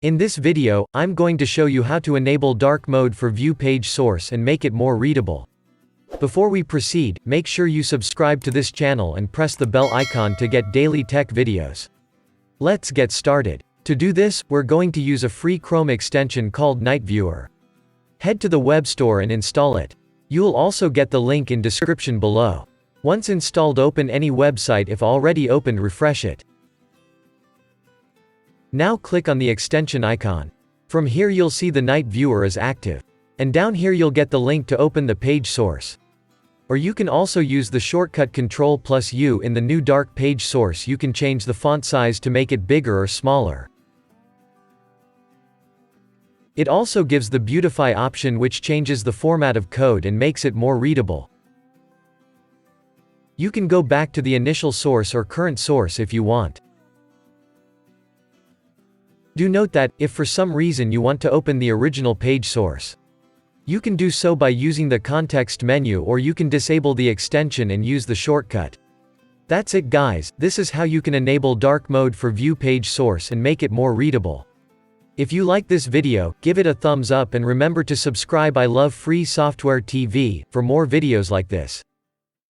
In this video, I'm going to show you how to enable dark mode for View Page Source and make it more readable. Before we proceed, make sure you subscribe to this channel and press the bell icon to get daily tech videos. Let's get started. To do this, we're going to use a free Chrome extension called Night Viewer. Head to the web store and install it. You'll also get the link in description below. Once installed, open any website. If already opened, refresh it. Now click on the extension icon. From here you'll see the Night Viewer is active. And down here you'll get the link to open the page source. Or you can also use the shortcut Ctrl+U. In the new dark page source you can change the font size to make it bigger or smaller. It also gives the beautify option, which changes the format of code and makes it more readable. You can go back to the initial source or current source if you want. Do note that, if for some reason you want to open the original page source, you can do so by using the context menu, or you can disable the extension and use the shortcut. That's it guys, this is how you can enable dark mode for View Page Source and make it more readable. If you like this video, give it a thumbs up and remember to subscribe. I love free software TV, for more videos like this.